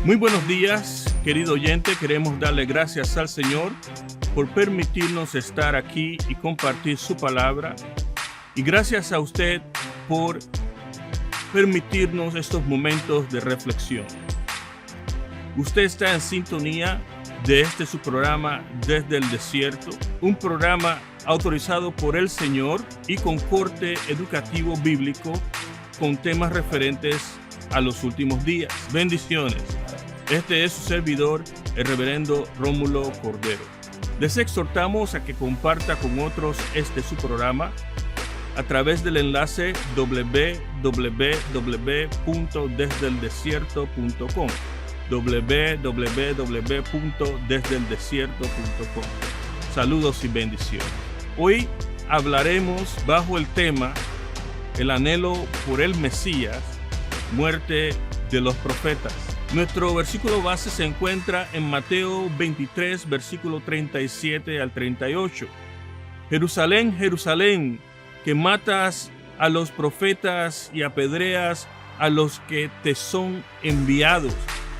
Muy buenos días, querido oyente. Queremos darle gracias al Señor por permitirnos estar aquí y compartir su palabra. Y gracias a usted por permitirnos estos momentos de reflexión. Usted está en sintonía de su programa Desde el Desierto, un programa autorizado por el Señor y con corte educativo bíblico con temas referentes a los últimos días. Bendiciones. Este es su servidor, el reverendo Rómulo Cordero. Les exhortamos a que comparta con otros su programa a través del enlace www.desdeeldesierto.com www.desdeeldesierto.com. Saludos y bendiciones. Hoy hablaremos bajo el tema el anhelo por el Mesías, muerte de los profetas. Nuestro versículo base se encuentra en Mateo 23, versículo 37 al 38. Jerusalén, Jerusalén, que matas a los profetas y apedreas a los que te son enviados.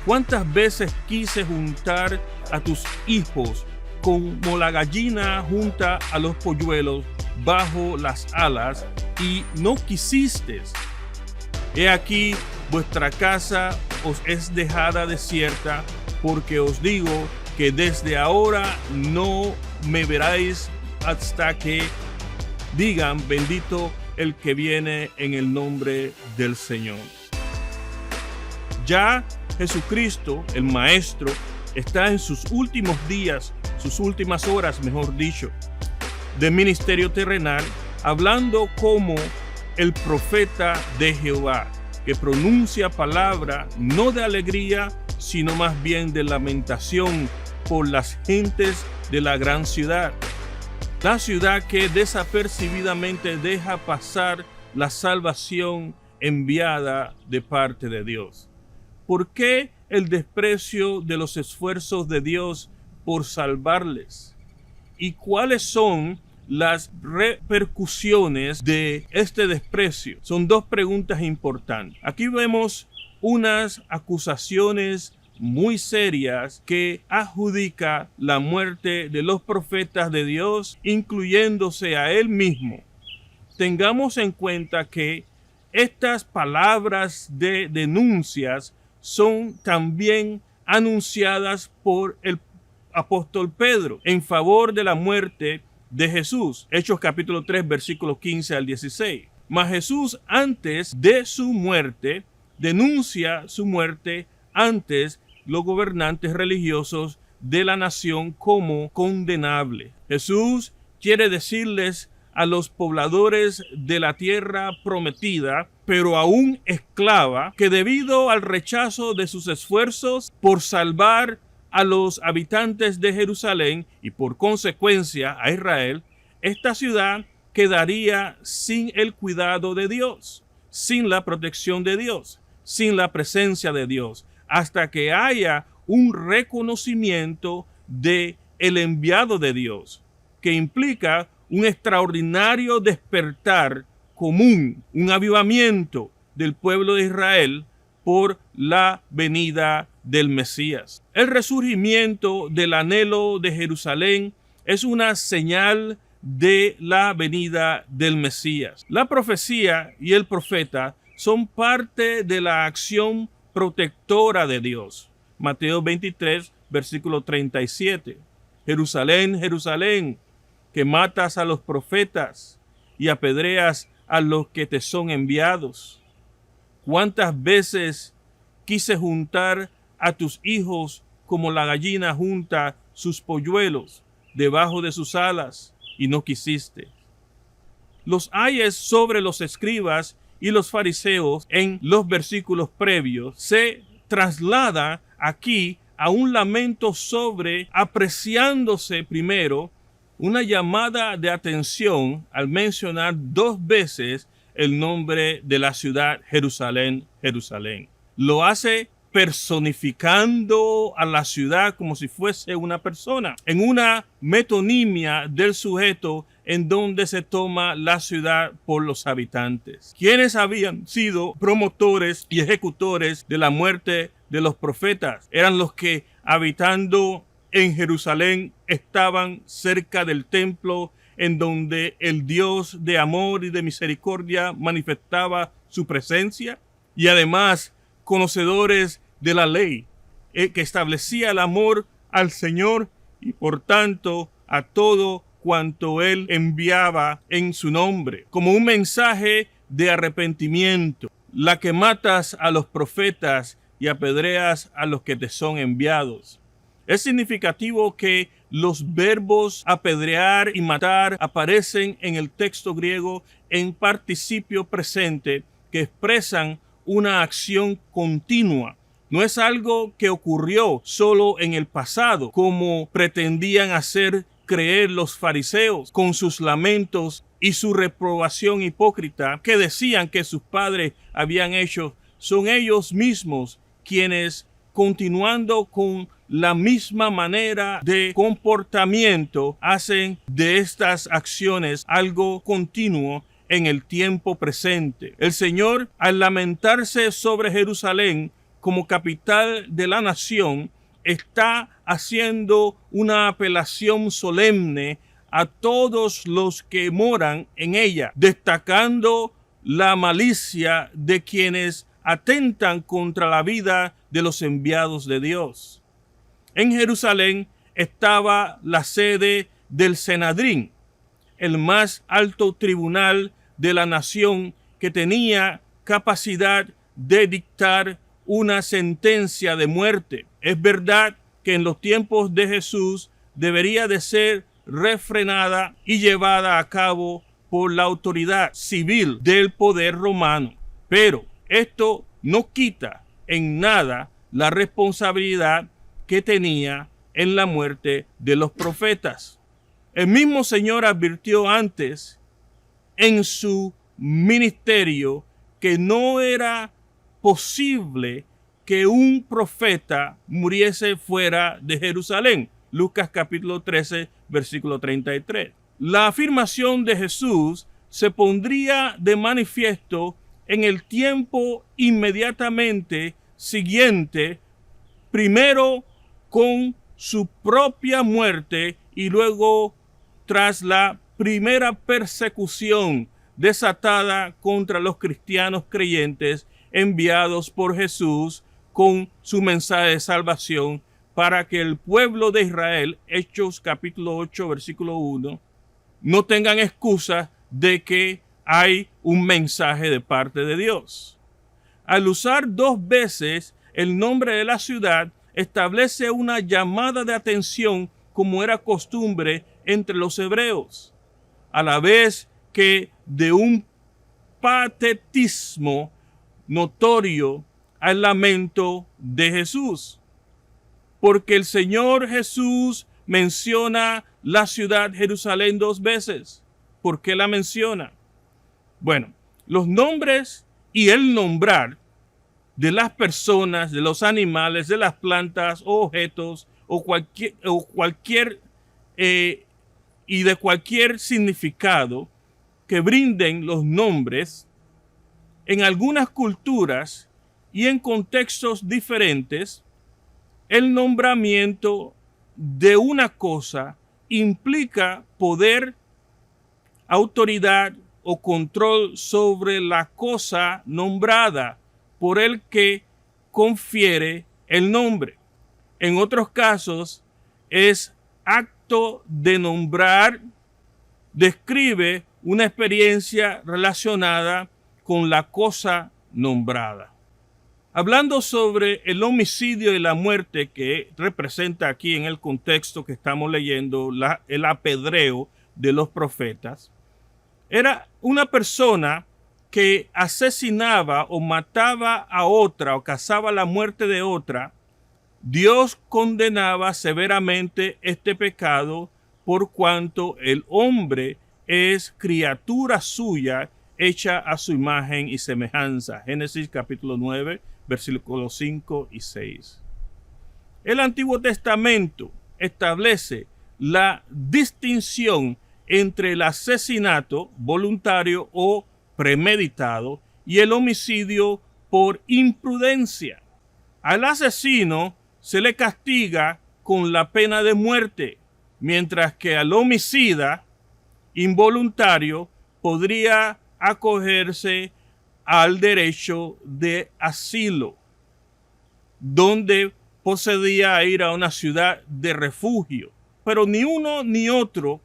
¿Cuántas veces quise juntar a tus hijos como la gallina junta a los polluelos bajo las alas y no quisiste? He aquí vuestra casa os es dejada desierta, porque os digo que desde ahora no me veréis hasta que digan bendito el que viene en el nombre del Señor. Ya Jesucristo, el Maestro, está en sus últimos días, sus últimas horas, mejor dicho, de ministerio terrenal, hablando como el profeta de Jehová, que pronuncia palabra no de alegría, sino más bien de lamentación por las gentes de la gran ciudad. La ciudad que desapercibidamente deja pasar la salvación enviada de parte de Dios. ¿Por qué el desprecio de los esfuerzos de Dios por salvarles? ¿Y cuáles son las repercusiones de este desprecio? Son dos preguntas importantes. Aquí vemos unas acusaciones muy serias que adjudica la muerte de los profetas de Dios, incluyéndose a él mismo. Tengamos en cuenta que estas palabras de denuncias son también anunciadas por el apóstol Pedro en favor de la muerte de Jesús. Hechos capítulo 3, versículos 15 al 16. Mas Jesús, antes de su muerte, denuncia su muerte antes los gobernantes religiosos de la nación como condenable. Jesús quiere decirles a los pobladores de la tierra prometida, pero aún esclava, que debido al rechazo de sus esfuerzos por salvar a los habitantes de Jerusalén y por consecuencia a Israel, esta ciudad quedaría sin el cuidado de Dios, sin la protección de Dios, sin la presencia de Dios, hasta que haya un reconocimiento de el enviado de Dios, que implica un extraordinario despertar común, un avivamiento del pueblo de Israel por la venida del Mesías. El resurgimiento del anhelo de Jerusalén es una señal de la venida del Mesías. La profecía y el profeta son parte de la acción protectora de Dios. Mateo 23, versículo 37. Jerusalén, Jerusalén, que matas a los profetas y apedreas a los que te son enviados. ¿Cuántas veces quise juntar a tus hijos como la gallina junta sus polluelos debajo de sus alas y no quisiste? Los ayes sobre los escribas y los fariseos en los versículos previos se traslada aquí a un lamento sobre apreciándose primero una llamada de atención al mencionar dos veces el nombre de la ciudad Jerusalén, Jerusalén. Lo hace personificando a la ciudad como si fuese una persona, en una metonimia del sujeto en donde se toma la ciudad por los habitantes, quienes habían sido promotores y ejecutores de la muerte de los profetas. Eran los que, habitando en Jerusalén, estaban cerca del templo en donde el Dios de amor y de misericordia manifestaba su presencia, y además conocedores de la ley que establecía el amor al Señor y por tanto a todo cuanto Él enviaba en su nombre, como un mensaje de arrepentimiento. La que matas a los profetas y apedreas a los que te son enviados. Es significativo que los verbos apedrear y matar aparecen en el texto griego en participio presente, que expresan una acción continua. No es algo que ocurrió solo en el pasado, como pretendían hacer creer los fariseos con sus lamentos y su reprobación hipócrita que decían que sus padres habían hecho. Son ellos mismos quienes, continuando con la misma manera de comportamiento, hacen de estas acciones algo continuo en el tiempo presente. El Señor, al lamentarse sobre Jerusalén como capital de la nación, está haciendo una apelación solemne a todos los que moran en ella, destacando la malicia de quienes atentan contra la vida de los enviados de Dios. En Jerusalén estaba la sede del Senedrín, el más alto tribunal de la nación, que tenía capacidad de dictar una sentencia de muerte. Es verdad que en los tiempos de Jesús debería de ser refrenada y llevada a cabo por la autoridad civil del poder romano, pero esto no quita en nada la responsabilidad que tenía en la muerte de los profetas. El mismo Señor advirtió antes en su ministerio que no era posible que un profeta muriese fuera de Jerusalén. Lucas capítulo 13, versículo 33. La afirmación de Jesús se pondría de manifiesto en el tiempo inmediatamente siguiente, primero con su propia muerte y luego tras la primera persecución desatada contra los cristianos creyentes enviados por Jesús con su mensaje de salvación para que el pueblo de Israel, Hechos capítulo 8, versículo 1, no tengan excusa de que hay un mensaje de parte de Dios. Al usar dos veces el nombre de la ciudad, establece una llamada de atención como era costumbre entre los hebreos, a la vez que de un patetismo notorio al lamento de Jesús. Porque el Señor Jesús menciona la ciudad Jerusalén dos veces. ¿Por qué la menciona? Bueno, los nombres y el nombrar de las personas, de los animales, de las plantas o objetos o cualquier y de cualquier significado que brinden los nombres, en algunas culturas y en contextos diferentes, el nombramiento de una cosa implica poder, autoridad o control sobre la cosa nombrada por el que confiere el nombre. En otros casos, es acto de nombrar, describe una experiencia relacionada con la cosa nombrada. Hablando sobre el homicidio y la muerte que representa aquí en el contexto que estamos leyendo, el apedreo de los profetas, era una persona que asesinaba o mataba a otra o causaba la muerte de otra. Dios condenaba severamente este pecado por cuanto el hombre es criatura suya hecha a su imagen y semejanza. Génesis capítulo 9, versículos 5 y 6. El Antiguo Testamento establece la distinción entre el asesinato voluntario o premeditado y el homicidio por imprudencia. Al asesino se le castiga con la pena de muerte, mientras que al homicida involuntario podría acogerse al derecho de asilo, donde procedía a ir a una ciudad de refugio. Pero ni uno ni otro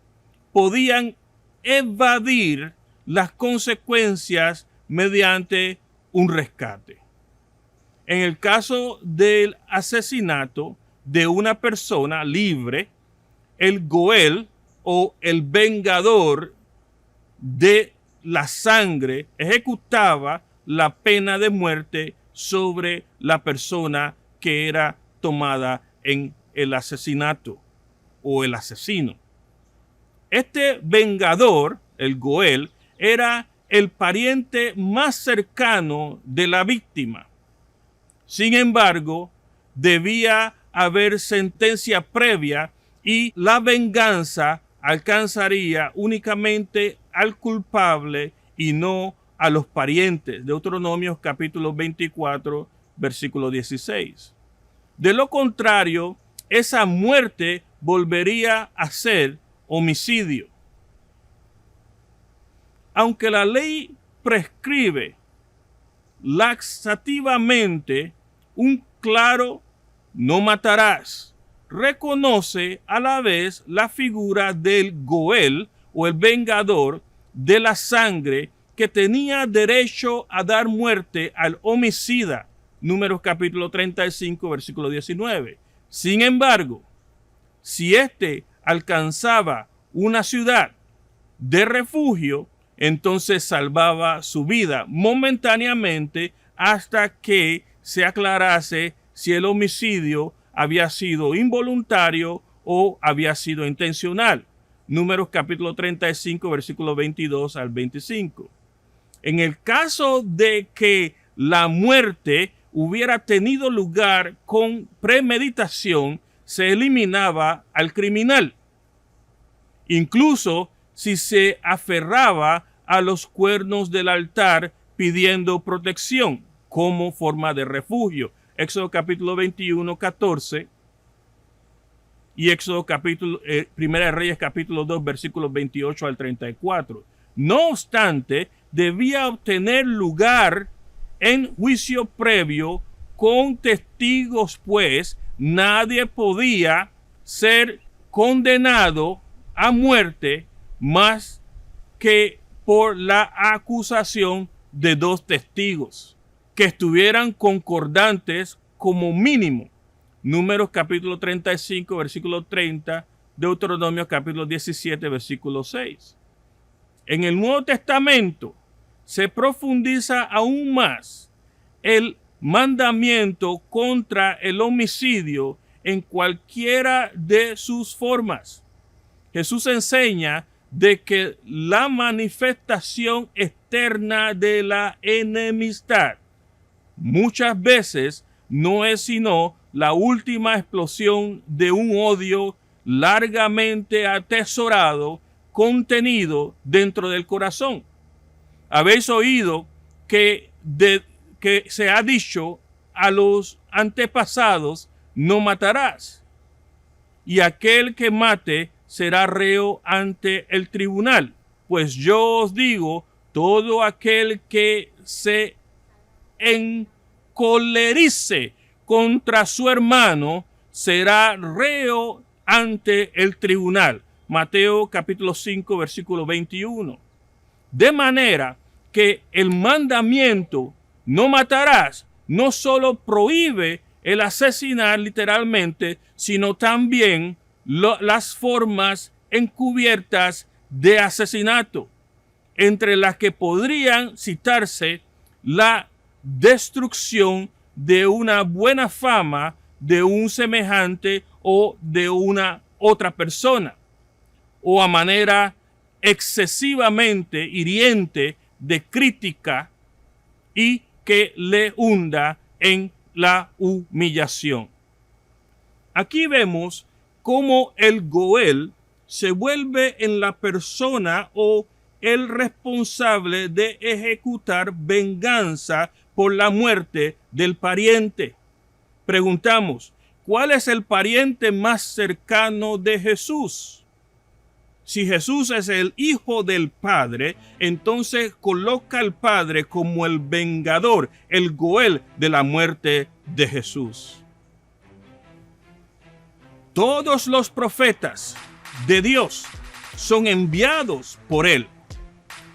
podían evadir las consecuencias mediante un rescate. En el caso del asesinato de una persona libre, el goel o el vengador de la sangre ejecutaba la pena de muerte sobre la persona que era tomada en el asesinato o el asesino. Este vengador, el goel, era el pariente más cercano de la víctima. Sin embargo, debía haber sentencia previa y la venganza alcanzaría únicamente al culpable y no a los parientes. Deuteronomio capítulo 24, versículo 16. De lo contrario, esa muerte volvería a ser homicidio. Aunque la ley prescribe laxativamente un claro no matarás, reconoce a la vez la figura del goel o el vengador de la sangre que tenía derecho a dar muerte al homicida. Números capítulo 35, versículo 19. Sin embargo, si éste alcanzaba una ciudad de refugio, entonces salvaba su vida momentáneamente hasta que se aclarase si el homicidio había sido involuntario o había sido intencional. Números capítulo 35, versículo 22 al 25. En el caso de que la muerte hubiera tenido lugar con premeditación, se eliminaba al criminal, incluso si se aferraba a los cuernos del altar pidiendo protección como forma de refugio. Éxodo capítulo 21, 14 y Éxodo capítulo, Primera de Reyes capítulo 2, versículos 28 al 34. No obstante, debía obtener lugar en juicio previo con testigos, pues nadie podía ser condenado a muerte más que por la acusación de dos testigos que estuvieran concordantes como mínimo. Números capítulo 35, versículo 30, Deuteronomio capítulo 17, versículo 6. En el Nuevo Testamento se profundiza aún más el mandamiento contra el homicidio en cualquiera de sus formas. Jesús enseña de que la manifestación externa de la enemistad muchas veces no es sino la última explosión de un odio largamente atesorado, contenido dentro del corazón. Habéis oído que se ha dicho a los antepasados, no matarás, y aquel que mate será reo ante el tribunal. Pues yo os digo, todo aquel que se encolerice contra su hermano será reo ante el tribunal. Mateo capítulo 5, versículo 21. De manera que el mandamiento no matarás no solo prohíbe el asesinar literalmente, sino también las formas encubiertas de asesinato, entre las que podrían citarse la destrucción de una buena fama de un semejante o de una otra persona, o a manera excesivamente hiriente de crítica y que le hunda en la humillación. Aquí vemos cómo el Goel se vuelve en la persona o el responsable de ejecutar venganza por la muerte del pariente. Preguntamos, ¿cuál es el pariente más cercano de Jesús? Si Jesús es el Hijo del Padre, entonces coloca al Padre como el vengador, el Goel de la muerte de Jesús. Todos los profetas de Dios son enviados por Él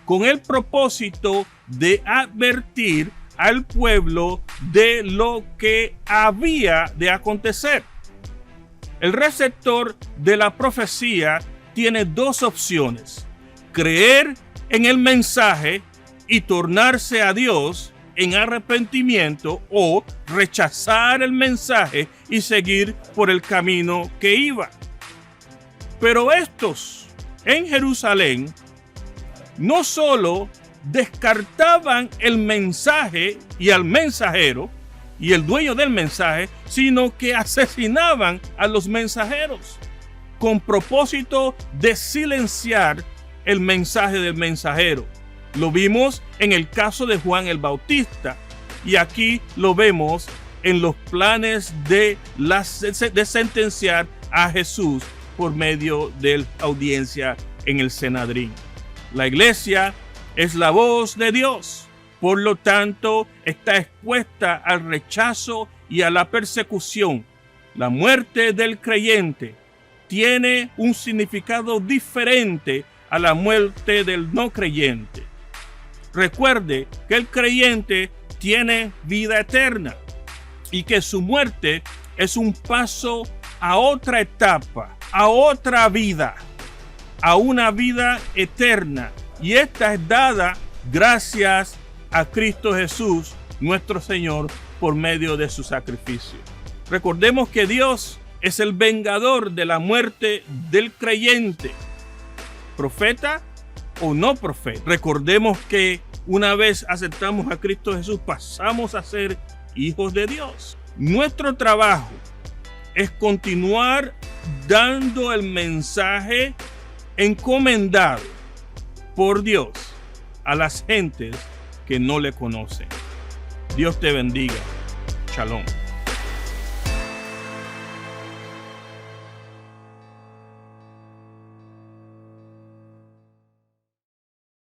con el propósito de advertir al pueblo de lo que había de acontecer. El receptor de la profecía tiene dos opciones: creer en el mensaje y tornarse a Dios en arrepentimiento, o rechazar el mensaje y seguir por el camino que iba. Pero estos en Jerusalén no solo descartaban el mensaje y al mensajero y el dueño del mensaje, sino que asesinaban a los mensajeros con propósito de silenciar el mensaje del mensajero. Lo vimos en el caso de Juan el Bautista y aquí lo vemos en los planes de sentenciar a Jesús por medio de la audiencia en el Sanedrín. La iglesia es la voz de Dios, por lo tanto está expuesta al rechazo y a la persecución. La muerte del creyente tiene un significado diferente a la muerte del no creyente. Recuerde que el creyente tiene vida eterna y que su muerte es un paso a otra etapa, a otra vida, a una vida eterna. Y esta es dada gracias a Cristo Jesús, nuestro Señor, por medio de su sacrificio. Recordemos que Dios es el vengador de la muerte del creyente, profeta o no profeta. Recordemos que una vez aceptamos a Cristo Jesús, pasamos a ser hijos de Dios. Nuestro trabajo es continuar dando el mensaje encomendado por Dios a las gentes que no le conocen. Dios te bendiga. Shalom.